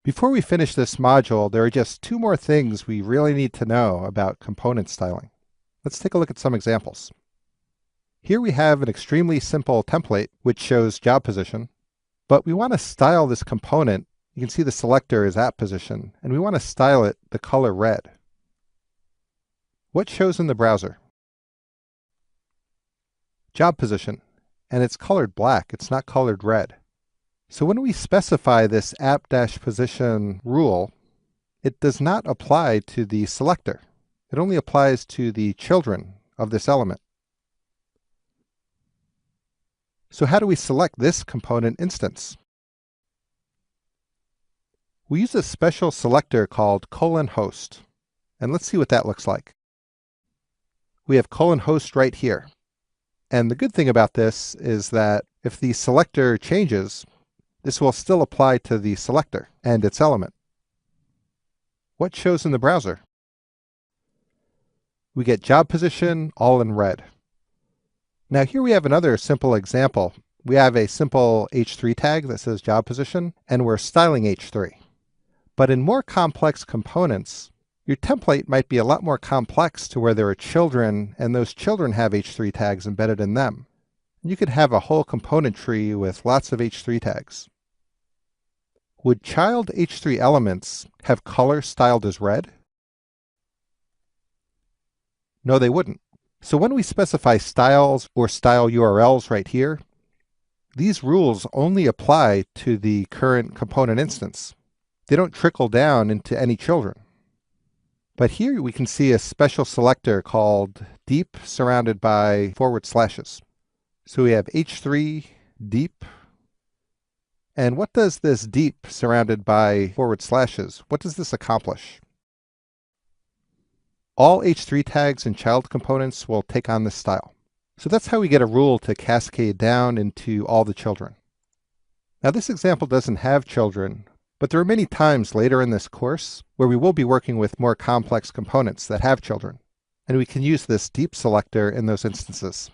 Before we finish this module, there are just two more things we really need to know about component styling. Let's take a look at some examples. Here we have an extremely simple template which shows job position, but we want to style this component. You can see the selector is at position, and we want to style it the color red. What shows in the browser? Job position, and it's colored black, it's not colored red. So when we specify this app-position rule, it does not apply to the selector. It only applies to the children of this element. So how do we select this component instance? We use a special selector called :host. And let's see what that looks like. We have :host right here. And the good thing about this is that if the selector changes, this will still apply to the selector and its element. What shows in the browser? We get job position all in red. Now here we have another simple example. We have a simple H3 tag that says job position, and we're styling H3. But in more complex components, your template might be a lot more complex to where there are children, and those children have H3 tags embedded in them. You could have a whole component tree with lots of H3 tags. Would child H3 elements have color styled as red? No, they wouldn't. So when we specify styles or style URLs right here, these rules only apply to the current component instance. They don't trickle down into any children. But here we can see a special selector called deep surrounded by /. So we have H3 deep. And what does this deep surrounded by /, what does this accomplish? All H3 tags and child components will take on this style. So that's how we get a rule to cascade down into all the children. Now this example doesn't have children, but there are many times later in this course where we will be working with more complex components that have children. And we can use this deep selector in those instances.